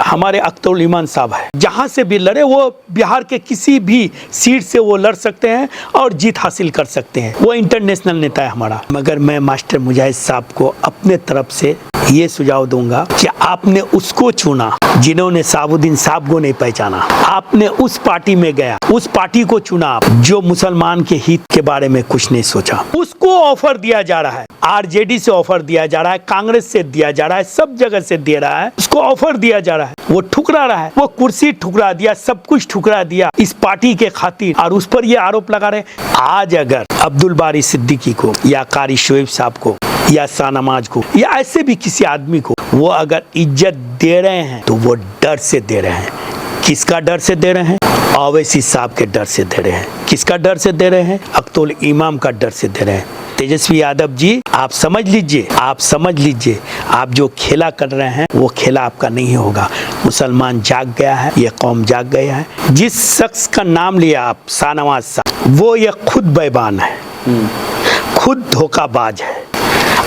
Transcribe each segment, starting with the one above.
हमारे अख्तरुल ईमान साहब है, जहाँ से भी लड़े वो बिहार के किसी भी सीट से वो लड़ सकते हैं और जीत हासिल कर सकते हैं। वो इंटरनेशनल नेता है हमारा। मगर मैं मास्टर मुजाहिद साहब को अपने तरफ से ये सुझाव दूंगा कि आपने उसको चुना जिन्होंने साबुद्दीन साहब को नहीं पहचाना। आपने उस पार्टी में गया, उस पार्टी को चुना आप जो मुसलमान के हित के बारे में कुछ नहीं सोचा। उसको ऑफर दिया जा रहा है, आरजेडी से ऑफर दिया जा रहा है, कांग्रेस से दिया जा रहा है, सब जगह से दे रहा है, उसको ऑफर दिया जा रहा है। वो ठुकरा रहा है, वो कुर्सी ठुकरा दिया, सब कुछ ठुकरा दिया इस पार्टी के खातिर, और उस पर ये आरोप लगा रहे। आज अगर अब्दुल बारी सिद्दीकी को या कारी शोएब साहब को या शाहनवाज को या ऐसे भी किसी आदमी को वो अगर इज्जत दे रहे हैं तो वो डर से दे रहे हैं। किसका डर से दे रहे हैं? ओवैसी साहब के डर से दे रहे हैं। किसका डर से दे रहे हैं? अख्तरुल इमाम का डर से दे रहे हैं। तेजस्वी यादव जी, आप समझ लीजिए, आप जो खेला कर रहे हैं वो खेला आपका नहीं होगा। मुसलमान जाग गया है, ये कौम जाग गया है। जिस शख्स का नाम लिया आप, शाहनवाज साहब, वो ये खुद बेईमान है, खुद धोखाबाज है।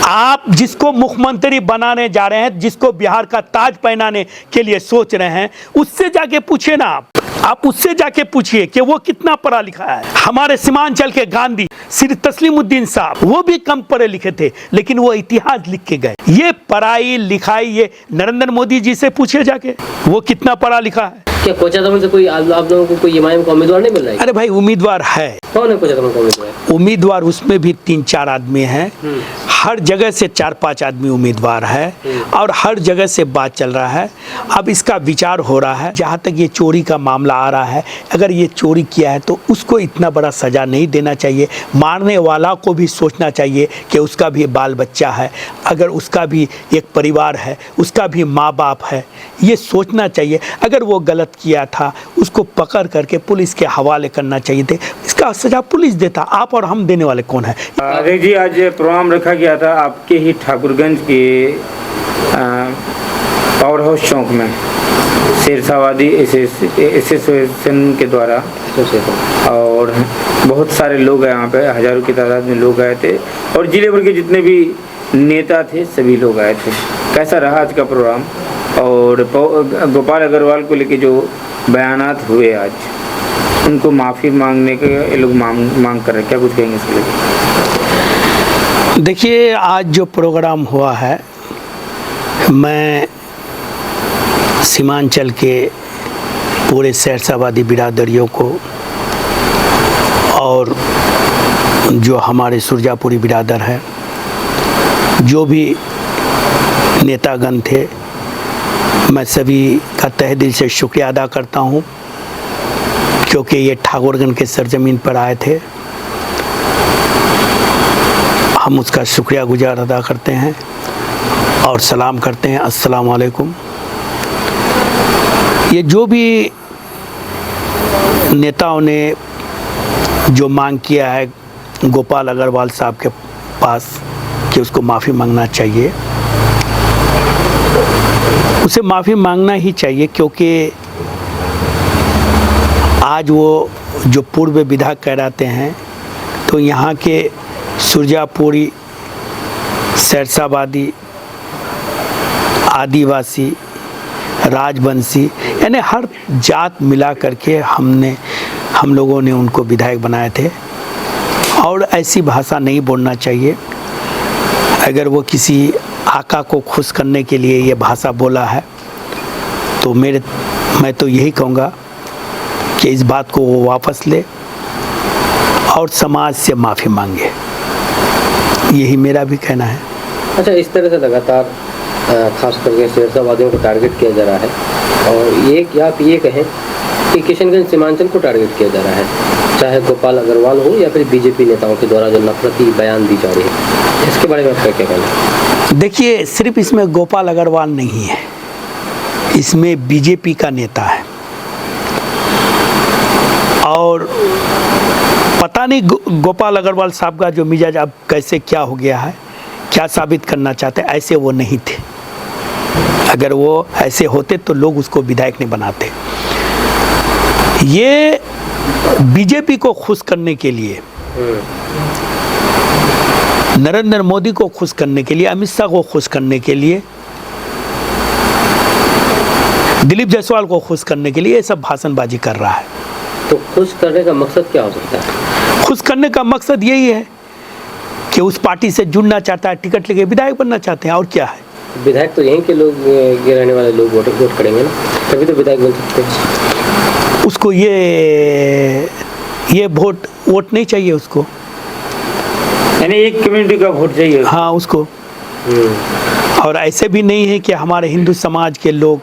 आप जिसको मुख्यमंत्री बनाने जा रहे हैं, जिसको बिहार का ताज पहनाने के लिए सोच रहे हैं, उससे जाके पूछिए ना, आप उससे जाके पूछिए कि वो कितना पढ़ा लिखा है। हमारे सीमांचल के गांधी श्री तस्लीमुद्दीन साहब, वो भी कम पढ़े लिखे थे, लेकिन वो इतिहास लिख के गए। ये पढ़ाई लिखाई ये नरेंद्र मोदी जी से पूछिए जाके, वो कितना पढ़ा लिखा है। क्या कोचाधाम से कोई आप लोगों को कोई इमाम का उम्मीदवार नहीं मिल रहा है? अरे भाई, उम्मीदवार है। कौन है कोचाधाम का उम्मीदवार? उम्मीदवार उसमें भी 3-4 आदमी हैं। हर जगह से 4-5 आदमी उम्मीदवार है और हर जगह से बात चल रहा है। अब इसका विचार हो रहा है। जहाँ तक ये चोरी का मामला आ रहा है, अगर ये चोरी किया है तो उसको इतना बड़ा सज़ा नहीं देना चाहिए। मारने वाला को भी सोचना चाहिए कि उसका भी बाल बच्चा है, अगर उसका भी एक परिवार है, उसका भी माँ बाप है, ये सोचना चाहिए। अगर वो गलत किया था उसको पकड़ करके पुलिस के हवाले करना चाहिए थे। इसका सज़ा पुलिस देता, आप और हम देने वाले कौन है? अरे जी, आज प्रोग्राम रखा गया था आपके ही ठाकुरगंज के पावर हाउस चौक में शेरशाहवादी एसोसिएशन के द्वारा, और बहुत सारे लोग हैं यहाँ पे, हजारों की तादाद में लोग आए थे और जिले भर के जितने भी नेता थे सभी लोग आए थे। कैसा रहा आज का प्रोग्राम? और गोपाल अग्रवाल को लेके जो बयानात हुए आज, उनको माफ़ी मांगने के ये लोग मांग कर रहे हैं, क्या कुछ कहेंगे इसके लिए? देखिए, आज जो प्रोग्राम हुआ है, मैं सीमांचल के पूरे शेरशाहवादी बिरादरियों को और जो हमारे सुरजापुरी बिरादर हैं, जो भी नेतागण थे, मैं सभी का तहे दिल से शुक्रिया अदा करता हूँ, क्योंकि ये ठाकुरगंज के सरजमीन पर आए थे। हम उसका शुक्रिया गुजार अदा करते हैं और सलाम करते हैं, अस्सलाम वालेकुम। ये जो भी नेताओं ने जो मांग किया है गोपाल अग्रवाल साहब के पास कि उसको माफ़ी मांगना चाहिए, उसे माफ़ी मांगना ही चाहिए, क्योंकि आज वो जो पूर्व विधायक कहलाते हैं, तो यहाँ के सुरजापुरी, शेरशाहवादी, आदिवासी, राजवंशी, यानी हर जात मिला करके हम लोगों ने उनको विधायक बनाए थे। और ऐसी भाषा नहीं बोलना चाहिए। अगर वो किसी आका को खुश करने के लिए ये भाषा बोला है तो मैं तो यही कहूँगा कि इस बात को वो वापस ले और समाज से माफ़ी मांगे, यही मेरा भी कहना है। अच्छा, इस तरह से लगातार खास करके शेरशाहवादियों को टारगेट किया जा रहा है, और ये आप ये कहें कि किशनगंज सीमांचल को टारगेट किया जा रहा है, चाहे गोपाल अग्रवाल हो या फिर बीजेपी नेताओं के द्वारा जो नफरती बयान दी जा रही है, इसके बारे में आपका क्या कहना है? देखिए, सिर्फ इसमें गोपाल अग्रवाल नहीं है, इसमें बीजेपी का नेता है। और पता नहीं गोपाल अग्रवाल साहब का जो मिजाज अब कैसे क्या हो गया है, क्या साबित करना चाहते हैं। ऐसे वो नहीं थे, अगर वो ऐसे होते तो लोग उसको विधायक नहीं बनाते। ये बीजेपी को खुश करने के लिए, नरेंद्र मोदी को खुश करने के लिए, अमित शाह को खुश करने के लिए दिलीप जायसवाल को खुश करने के लिए ये सब भाषणबाजी कर रहा है। तो खुश करने का मकसद क्या हो सकता है? खुश करने का मकसद यही है कि उस पार्टी से जुड़ना चाहता है, टिकट लेके विधायक बनना चाहते हैं, और क्या है। विधायक तो यहीं के लोग, ये रहने वाले लोग वोट करेंगे ना, तभी तो विधायक बन सकते हैं। उसको ये वोट नहीं चाहिए उसको, यानी एक कम्युनिटी का वोट चाहिए। हाँ उसको। और ऐसे भी नहीं है कि हमारे हिंदू समाज के लोग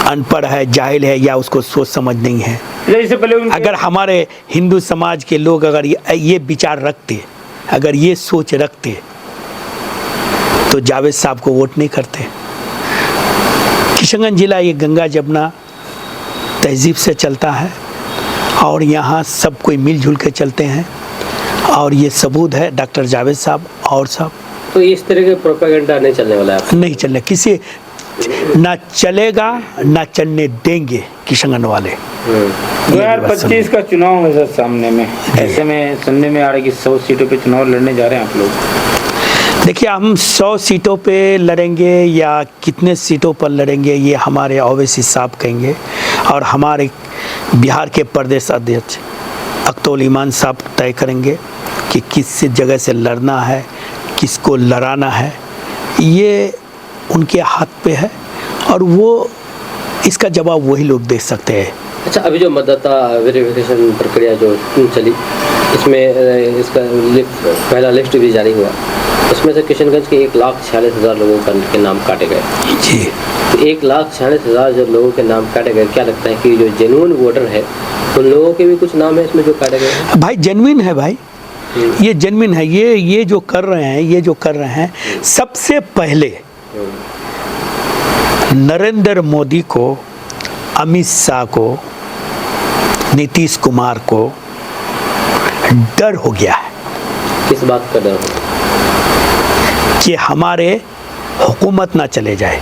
अनपढ़ है, जाहिल है, या उसको सोच समझ नहीं है। इससे पहले अगर हमारे हिंदू समाज के लोग अगर ये विचार रखते, अगर ये सोच रखते, तो जावेद साहब को वोट नहीं करते। किशनगंज जिला ये गंगा जमुना तहजीब से चलता है और यहाँ सब कोई मिलजुल के चलते हैं, और ये सबूत है डॉक्टर जावेद साहब और सब। तो इस तरह के प्रोपेगेंडा नहीं चलने वाला है? नहीं चलने, किसी ना चलेगा ना चलने देंगे किशनगंज वाले। 2025 का चुनाव है सर सामने में, ऐसे में सुनने में आ रहा है कि 100 सीटों पे चुनाव लड़ने जा रहे हैं आप लोग। देखिए, हम 100 सीटों पे लड़ेंगे या कितने सीटों पर लड़ेंगे ये हमारे ओवैसी साहब कहेंगे, और हमारे बिहार के प्रदेश अध्यक्ष अख्तौल ईमान साहब तय करेंगे कि किस जगह से लड़ना है, किसको लड़ाना है। ये उनके हाथ पे है, और वो इसका जवाब वही लोग दे सकते हैं। अच्छा, अभी जो मतदाता वेरिफिकेशन प्रक्रिया जो चली, इसमें इसका पहला लिस्ट भी जारी हुआ, उसमें से किशनगंज के 1,46,000 लोगों के नाम काटे गए। जी, तो 1,46,000 जो लोगों के नाम काटे गए, क्या लगता है कि जो जेन्युइन वोटर है उन लोगों के भी कुछ नाम है इसमें जो काटे गए हैं? भाई जेन्युइन है भाई, ये जेन्युइन है। ये जो कर रहे हैं, सबसे पहले नरेंद्र मोदी को, अमित शाह को, नीतीश कुमार को डर हो गया है। किस बात का डर है? कि हमारे हुकूमत ना चले जाए,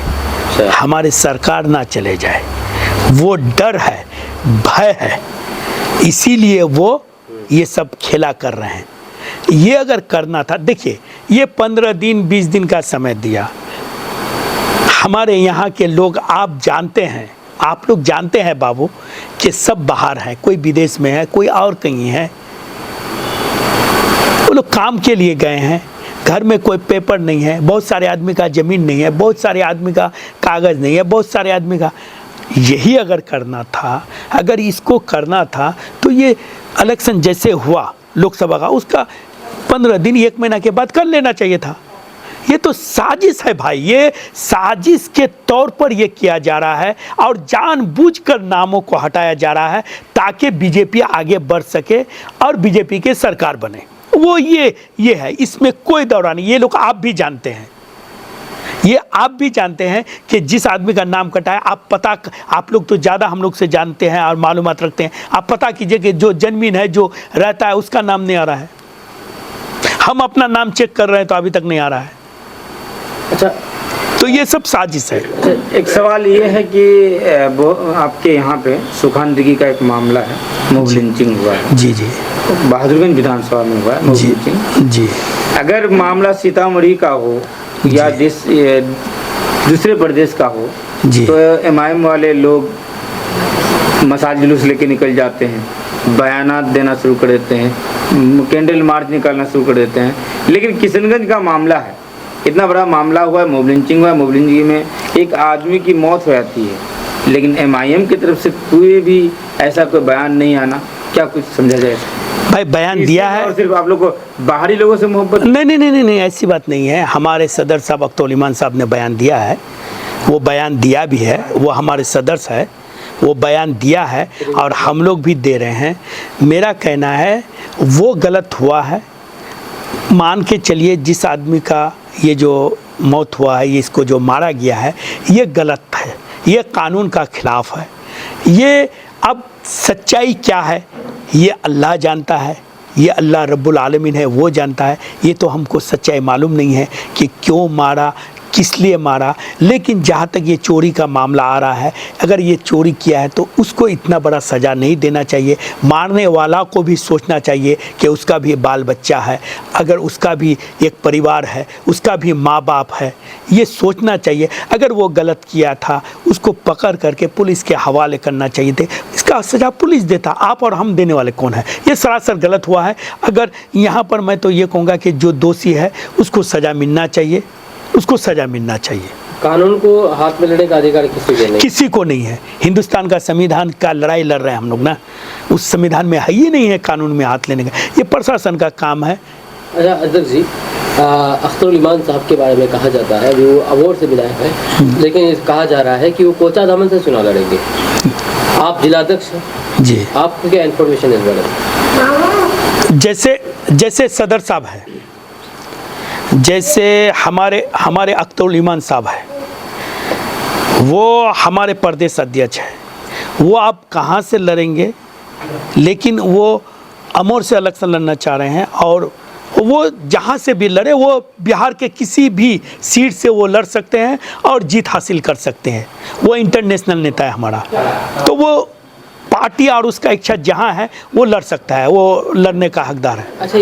हमारे सरकार ना चले जाए, वो डर है, भय है, इसीलिए वो ये सब खेला कर रहे हैं। ये अगर करना था, देखिए ये 15 दिन 20 दिन का समय दिया। हमारे यहाँ के लोग, आप जानते हैं, आप लोग जानते हैं बाबू, कि सब बाहर हैं, कोई विदेश में है, कोई और कहीं है। वो लोग काम के लिए गए हैं, घर में कोई पेपर नहीं है, बहुत सारे आदमी का ज़मीन नहीं है, बहुत सारे आदमी का कागज़ नहीं है, बहुत सारे आदमी का। यही अगर करना था, अगर इसको करना था, तो ये इलेक्शन जैसे हुआ लोकसभा का, उसका 15 दिन 1 महीना के बाद कर लेना चाहिए था। ये तो साजिश है भाई, ये साजिश के तौर पर ये किया जा रहा है, और जानबूझकर नामों को हटाया जा रहा है ताकि बीजेपी आगे बढ़ सके और बीजेपी के सरकार बने। वो ये है, इसमें कोई दौरा नहीं। ये लोग आप भी जानते हैं, ये आप भी जानते हैं कि जिस आदमी का नाम कटा है, आप लोग तो ज़्यादा हम लोग से जानते हैं और मालूमात रखते हैं। आप पता कीजिए कि जो जन्मीन है, जो रहता है, उसका नाम नहीं आ रहा है। हम अपना नाम चेक कर रहे हैं तो अभी तक नहीं आ रहा है। अच्छा, तो ये सब साजिश है। एक सवाल ये है कि आपके यहाँ पे सुखानदिगी का एक मामला है, मोब लिंचिंग हुआ है। जी जी, बहादुरगंज विधानसभा में हुआ है मोब लिंचिंग। जी, अगर मामला सीतामढ़ी का हो या दूसरे प्रदेश का हो, तो एमआईएम वाले लोग मसाल जुलूस लेके निकल जाते हैं, बयानात देना शुरू कर देते हैं, कैंडल मार्च निकालना शुरू कर देते हैं। लेकिन किशनगंज का मामला है, इतना बड़ा मामला हुआ है, मोब लिंचिंग हुआ है, मोब लिंचिंग में एक आदमी की मौत हो जाती है, लेकिन एमआईएम की तरफ से कोई भी ऐसा कोई बयान नहीं आना, क्या कुछ समझा जाए? भाई बयान दिया है, और सिर्फ आप लोग को बाहरी लोगों से मोहब्बत? नहीं, ऐसी बात नहीं है। हमारे सदर साहब अख्तौल ईमान साहब ने बयान दिया है, वो बयान दिया भी है, वो हमारे सदस्य है, वो बयान दिया है और हम लोग भी दे रहे हैं। मेरा कहना है वो गलत हुआ है। मान के चलिए, जिस आदमी का ये जो मौत हुआ है, ये इसको जो मारा गया है, ये गलत है, ये कानून का खिलाफ है। ये अब सच्चाई क्या है ये अल्लाह जानता है, ये अल्लाह रब्बुल आलमीन है, वो जानता है। ये तो हमको सच्चाई मालूम नहीं है कि क्यों मारा, किस लिए मारा। लेकिन जहाँ तक ये चोरी का मामला आ रहा है, अगर ये चोरी किया है तो उसको इतना बड़ा सज़ा नहीं देना चाहिए। मारने वाला को भी सोचना चाहिए कि उसका भी बाल बच्चा है, अगर उसका भी एक परिवार है, उसका भी माँ बाप है, ये सोचना चाहिए। अगर वो गलत किया था उसको पकड़ करके पुलिस के हवाले करना चाहिए थे। इसका सज़ा पुलिस देता, आप और हम देने वाले कौन है। ये सरासर गलत हुआ है। अगर यहाँ पर मैं तो ये कहूँगा कि जो दोषी है उसको सज़ा मिलना चाहिए, उसको सज़ा मिलना चाहिए। कानून को हाथ में लेने का अधिकार किसी को नहीं, किसी को नहीं है। हिंदुस्तान का संविधान का लड़ाई लड़ रहे हैं हम लोग ना, उस संविधान में है ही नहीं है कानून में हाथ लेने का। ये प्रशासन का काम है। अच्छा अध्यक्ष जी, अख्तरुल ईमान साहब के बारे में कहा जाता है वो अवार्ड से विधायक है, लेकिन कहा जा रहा है कि वो कोचा दामन से चुनाव लड़ेंगे। आप जिलाध्यक्ष हैं जी, आपको क्या इन्फॉर्मेशन इस बारे में? जैसे सदर साहब है, जैसे हमारे अख्तरुल ईमान साहब है, वो हमारे प्रदेश अध्यक्ष है, वो आप कहाँ से लड़ेंगे, लेकिन वो अमोर से इलेक्शन लड़ना चाह रहे हैं और वो जहाँ से भी लड़े वो बिहार के किसी भी सीट से वो लड़ सकते हैं और जीत हासिल कर सकते हैं। वो इंटरनेशनल नेता है हमारा, तो वो पार्टी और उसका इच्छा जहाँ है वो लड़ सकता है, वो लड़ने का हकदार है। अच्छा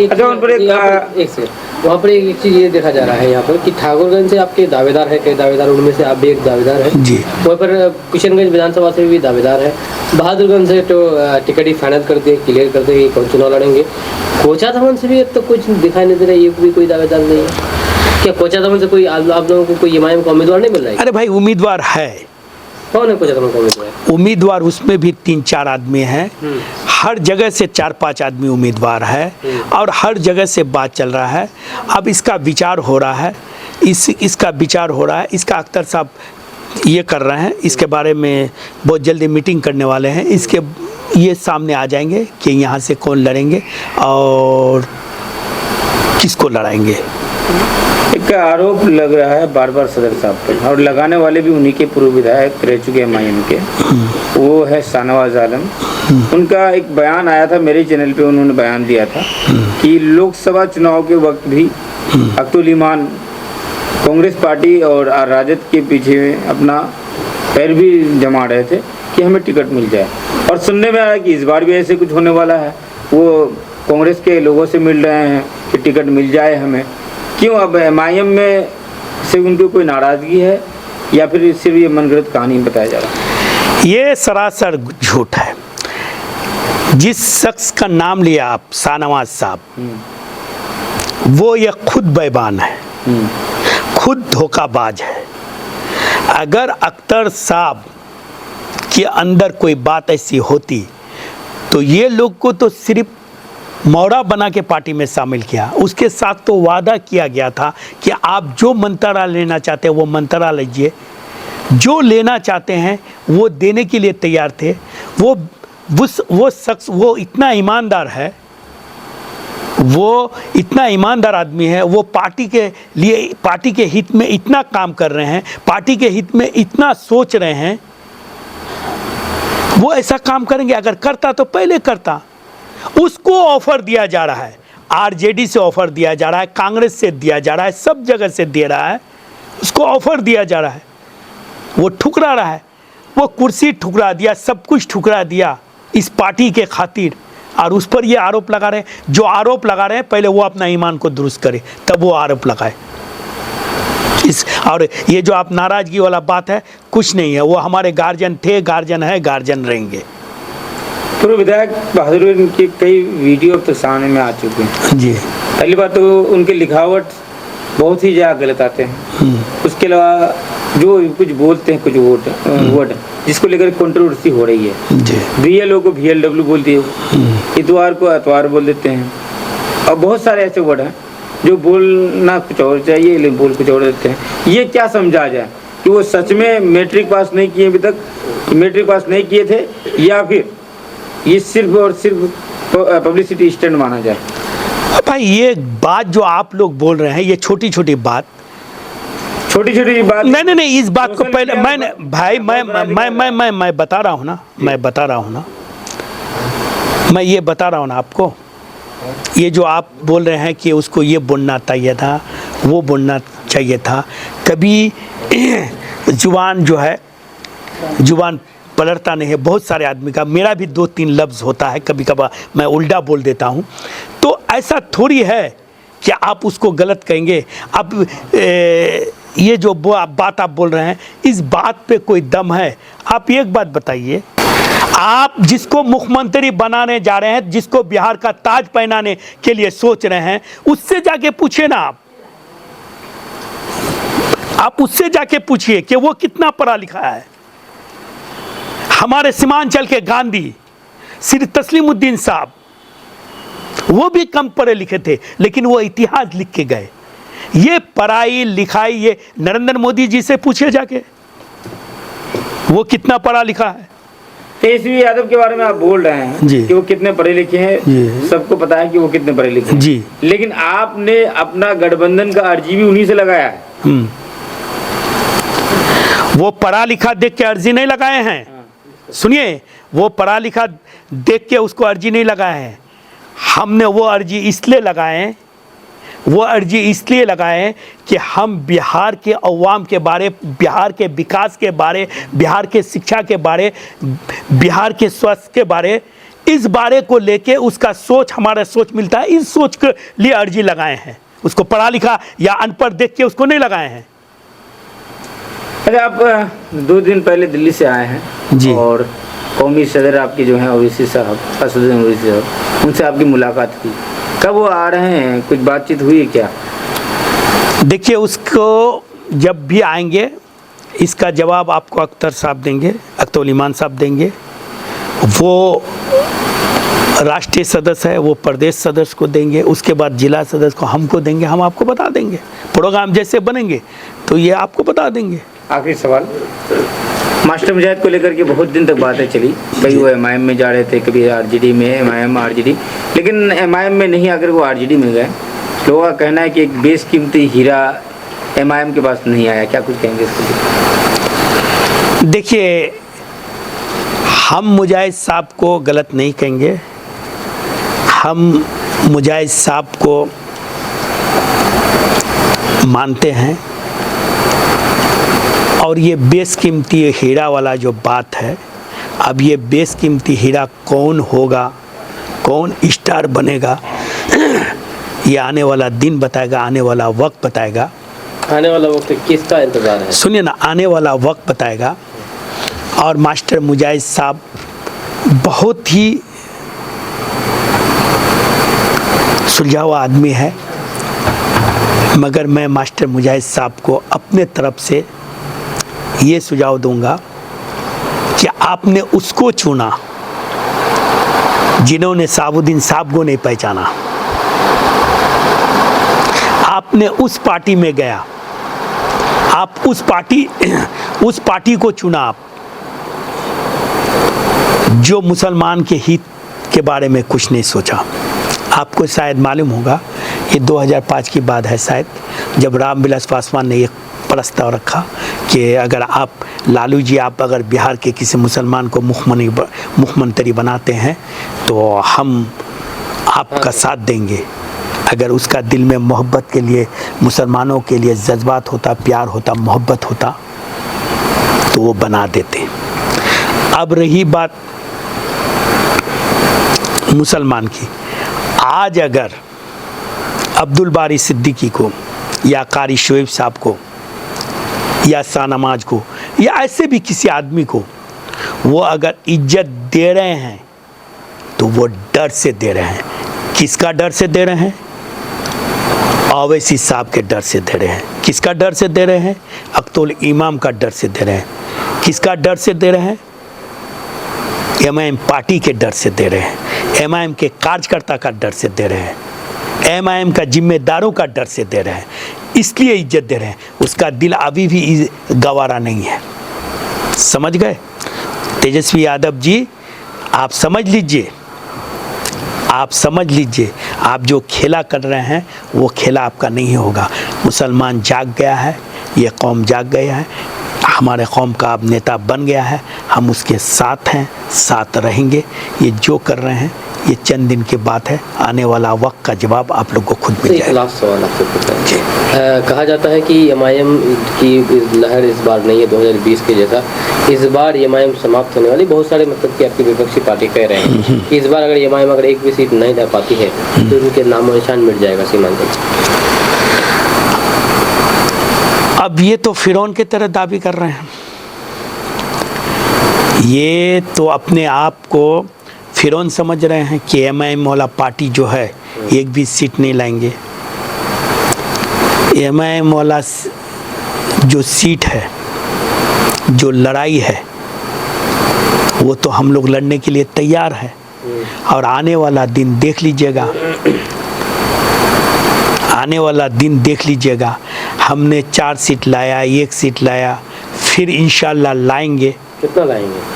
वहाँ पर एक चीज़ ये देखा जा रहा है यहाँ पर कि ठाकुरगंज से आपके दावेदार है, कई दावेदार, उनमें से आप भी एक दावेदार है जी। वहाँ पर किशनगंज विधानसभा से भी दावेदार है, बहादुरगंज से तो टिकट ही फाइनल कर दिए, क्लियर कर दिए, कौन चुनाव लड़ेंगे। कोचा धवन से भी अब तक कुछ दिखाई नहीं दे रहा है, ये भी कोई दावेदार नहीं है क्या? कोचा धवन से कोई आप लोगों को कोई इमाम का उम्मीदवार नहीं मिल रहा है? अरे भाई उम्मीदवार है, कौन है कोचा धवन का उम्मीदवार? उम्मीदवार उसमें भी 3-4 आदमी हैं, हर जगह से 4-5 आदमी उम्मीदवार है और हर जगह से बात चल रहा है। अब इसका विचार हो रहा है, इसका विचार हो रहा है, इसका अख्तर साहब ये कर रहे हैं, इसके बारे में बहुत जल्दी मीटिंग करने वाले हैं। इसके ये सामने आ जाएंगे कि यहाँ से कौन लड़ेंगे और किसको लड़ाएंगे। एक आरोप लग रहा है बार बार सदर साहब पर, और लगाने वाले भी उन्हीं के पूर्व विधायक रह चुके हैं MIM के, वो है शाहनवाज आलम। उनका एक बयान आया था मेरे चैनल पे, उन्होंने बयान दिया था कि लोकसभा चुनाव के वक्त भी अख्तरुल ईमान कांग्रेस पार्टी और राजद के पीछे अपना पैर भी जमा रहे थे कि हमें टिकट मिल जाए। और सुनने में आया कि इस बार भी ऐसे कुछ होने वाला है, वो कांग्रेस के लोगों से मिल रहे हैं कि टिकट मिल जाए हमें। क्यों अब MIM में से उनको कोई नाराज़गी है या फिर सिर्फ ये मनगढ़ंत कहानी बताया जा रहा है? ये सरासर झूठ है। जिस शख्स का नाम लिया आप, शाहनवाज साहब, वो ये खुद बेईमान है, खुद धोखाबाज है। अगर अख्तर साहब के अंदर कोई बात ऐसी होती तो ये लोग को तो सिर्फ मौरा बना के पार्टी में शामिल किया। उसके साथ तो वादा किया गया था कि आप जो मंत्रा लेना चाहते हैं वो मंत्रा लीजिए, जो लेना चाहते हैं वो देने के लिए तैयार थे। वो शख्स वो इतना ईमानदार है, वो इतना ईमानदार आदमी है, वो पार्टी के लिए, पार्टी के हित में इतना काम कर रहे हैं, पार्टी के हित में इतना सोच रहे हैं। वो ऐसा काम करेंगे, अगर करता तो पहले करता। उसको ऑफर दिया जा रहा है, RJD से ऑफर दिया जा रहा है, कांग्रेस से दिया जा रहा है, सब जगह से दे रहा है, उसको ऑफर दिया जा रहा है। वो ठुकरा रहा है, वो कुर्सी ठुकरा दिया, सब कुछ ठुकरा दिया इस पार्टी के खातिर। और उस पर ये आरोप लगा रहे हैं। जो आरोप लगा रहे हैं पहले वो अपना ईमान को दुरुस्त करे तब वो आरोप लगाए। और ये जो आप नाराज़गी वाला बात है, कुछ नहीं है। वो हमारे गार्जियन थे, गार्जियन है, गार्जियन रहेंगे। पूर्व विधायक बहादुर के कई वीडियो अब तक सामने में आ चुके हैं जी। पहली बात तो उनके लिखावट बहुत ही ज़्यादा गलत आते हैं। उसके अलावा जो कुछ बोलते हैं, कुछ वर्ड जिसको लेकर कंट्रोवर्सी हो रही है जी। BLO को VLW बोल दिए, इतवार को अतवार बोल देते हैं, और बहुत सारे ऐसे वर्ड हैं जो बोलना कुछ और चाहिए लेकिन बोल कुछ और देते हैं। ये क्या समझा जाए कि वो सच में मैट्रिक पास नहीं किए, अभी तक मैट्रिक पास नहीं किए थे, या फिर ये सिर्फ और सिर्फ पब्लिसिटी स्टंट माना जाए? भाई ये बात जो आप लोग बोल रहे हैं, ये छोटी छोटी बात नहीं, इस बात को पहले मैंने भाई मैं बता रहा हूँ ना, मैं ये बता रहा हूँ ना आपको। ये जो आप बोल रहे हैं कि उसको ये बोलना चाहिए था, वो बोलना चाहिए था। कभी जुबान जो है, जुबान पलटता नहीं है बहुत सारे आदमी का, मेरा भी 2-3 लफ्ज़ होता है, कभी कभार मैं उल्टा बोल देता हूँ। तो ऐसा थोड़ी है कि आप उसको गलत कहेंगे। अब ये जो बात आप बोल रहे हैं, इस बात पे कोई दम है? आप एक बात बताइए, आप जिसको मुख्यमंत्री बनाने जा रहे हैं, जिसको बिहार का ताज पहनाने के लिए सोच रहे हैं, उससे जाके पूछिए ना। आप उससे जाके पूछिए कि वो कितना पढ़ा लिखा है। हमारे सीमांचल के गांधी श्री तस्लीमुद्दीन साहब, वो भी कम पढ़े लिखे थे, लेकिन वो इतिहास लिख के गए। ये पढ़ाई लिखाई, ये नरेंद्र मोदी जी से पूछिए जाके, वो कितना पढ़ा लिखा है। तेजस्वी यादव के बारे में आप बोल रहे हैं जी, कि वो कितने पढ़े लिखे हैं, सबको पता है कि वो कितने पढ़े लिखे हैं जी, लेकिन आपने अपना गठबंधन का अर्जी भी उन्हीं से लगाया है। वो पढ़ा लिखा देख के अर्जी नहीं लगाए हैं। सुनिए, वो पढ़ा लिखा देख के उसको अर्जी नहीं लगाए हैं। हमने वो अर्जी इसलिए लगाए हैं, वो अर्जी इसलिए लगाए कि हम बिहार के अवाम के बारे, बिहार के विकास के बारे, बिहार के शिक्षा के बारे, बिहार के स्वास्थ्य के बारे, इस बारे को लेके उसका सोच, हमारा सोच मिलता है, इस सोच के लिए अर्जी लगाए हैं। उसको पढ़ा लिखा या अनपढ़ देख के उसको नहीं लगाए हैं। अच्छा, आप 2 दिन पहले दिल्ली से आए हैं जी, और कौमी सदर आपके जो हैं ओवैसी साहब, असदुद्दीन ओवैसी साहब, उनसे आपकी मुलाकात हुई। कब वो आ रहे हैं, कुछ बातचीत हुई क्या? देखिए, उसको जब भी आएंगे इसका जवाब आपको अख्तर साहब देंगे, अख्तर ईमान साहब देंगे। वो राष्ट्रीय सदस्य है, वो प्रदेश सदस्य को देंगे, उसके बाद जिला सदस्य को हमको देंगे, हम आपको बता देंगे। प्रोग्राम जैसे बनेंगे तो ये आपको बता देंगे। आखिरी सवाल, मास्टर मुजाहिद को लेकर के बहुत दिन तक बातें चली, कभी वो एमआईएम में जा रहे थे, कभी आरजेडी में, एमआईएम आरजेडी, लेकिन एमआईएम में नहीं आकर वो आरजेडी में गए। लोगों का कहना है कि एक बेशकीमती हीरा एमआईएम के पास नहीं आया, क्या कुछ कहेंगे इसको? देखिए, हम मुजाहिद साहब को गलत नहीं कहेंगे, हम मुजाहिद साहब को मानते हैं। और ये बेशकीमती हीरा वाला जो बात है, अब ये बेशकीमती हीरा कौन होगा, कौन स्टार बनेगा, ये आने वाला दिन बताएगा, आने वाला वक्त बताएगा। आने वाला वक्त किसका इंतजार है? सुनिए ना, आने वाला वक्त बताएगा। और मास्टर मुजाहिद साहब बहुत ही सुलझावा आदमी है, मगर मैं मास्टर मुजाहिद साहब को अपने तरफ से ये सुझाव दूंगा कि आपने उसको चुना जिन्होंने साबुद्दीन साहब को नहीं पहचाना। आपने उस पार्टी में गया, आप उस पार्टी को चुना आप, जो मुसलमान के हित के बारे में कुछ नहीं सोचा। आपको शायद मालूम होगा, ये 2005 की बात है शायद, जब रामविलास पासवान ने एक प्रस्ताव रखा कि अगर आप लालू जी, आप अगर बिहार के किसी मुसलमान को मुख्यमंत्री बनाते हैं तो हम आपका साथ देंगे। अगर उसका दिल में मोहब्बत के लिए, मुसलमानों के लिए जज्बात होता, प्यार होता, मोहब्बत होता, तो वो बना देते। अब रही बात मुसलमान की, आज अगर अब्दुल बारी सिद्दीकी को या कारी शोएब साहब को या शाहनवाज को या ऐसे भी किसी आदमी को वो अगर इज्जत दे रहे हैं तो वो डर से दे रहे हैं। किसका डर से दे रहे हैं? ओवैसी साहब के डर से दे रहे हैं। किसका डर से दे रहे हैं? अख्तर इमाम का डर से दे रहे हैं। किसका डर से दे रहे हैं? एमआईएम पार्टी के डर से दे रहे हैं, एमआईएम के कार्यकर्ता का डर से दे रहे हैं, एमआईएम का जिम्मेदारों का डर से दे रहे हैं, इसलिए इज्जत दे रहे हैं। उसका दिल अभी भी गवारा नहीं है। समझ गए? तेजस्वी यादव जी, आप समझ लीजिए, आप समझ लीजिए, आप जो खेला कर रहे हैं वो खेला आपका नहीं होगा। मुसलमान जाग गया है, ये कौम जाग गया है। हमारे कौम का अब नेता बन गया है, हम उसके साथ हैं, साथ रहेंगे। ये जो कर रहे हैं ये चंद दिन की बात है, आने वाला वक्त का जवाब आप लोग को खुद मिल एक जाएगा। लास्ट सवाल आपसे पूछना है। जी। कहा जाता है कि एमआईएम की लहर इस बार नहीं है 2020 के जैसा, इस बार एमआईएम समाप्त होने वाली। बहुत सारे मतलब कि आपकी विपक्षी पार्टी कह रहे हैं कि इस बार अगर एमआईएम अगर एक भी सीट नहीं ला पाती है तो उनके नामो निशान मिट जाएगा सीमांचल। अब ये तो फिरौन की तरह दावी कर रहे हैं, ये तो अपने आप को फिरौन समझ रहे हैं कि एमआईएम वाला पार्टी जो है एक भी सीट नहीं लाएंगे। एमआईएम वाला जो सीट है, जो लड़ाई है, वो तो हम लोग लड़ने के लिए तैयार है। और आने वाला दिन देख लीजिएगा, आने वाला दिन देख लीजिएगा। हमने 4 सीट लाया, 1 सीट लाया, फिर इंशाल्लाह लाएंगे। कितना लाएंगे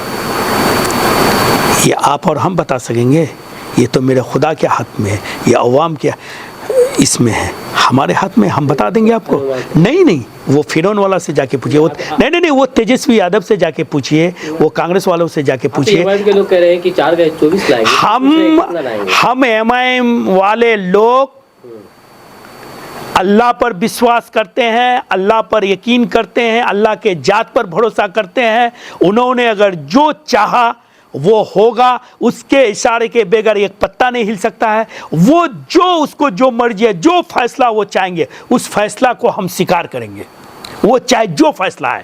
ये आप और हम बता सकेंगे? ये तो मेरे खुदा के हाथ में है, ये अवाम के इसमें है, हमारे हाथ में। हम बता देंगे आपको। नहीं, वो फिरौन वाला से जाके पूछिए। वो नहीं, वो तेजस्वी यादव से जाके पूछिए, वो कांग्रेस वालों से जाके पूछिए। एमआईएम के लोग कह रहे हैं कि 4 गए 24 लाएंगे। हम एमआईएम वाले लोग अल्लाह पर विश्वास करते हैं, अल्लाह पर यकीन करते हैं, अल्लाह के जात पर भरोसा करते हैं। उन्होंने अगर जो चाहा वो होगा, उसके इशारे के बगैर एक पत्ता नहीं हिल सकता है। वो जो उसको जो मर्जी है, जो फैसला वो चाहेंगे, उस फैसला को हम स्वीकार करेंगे, वो चाहे जो फैसला है।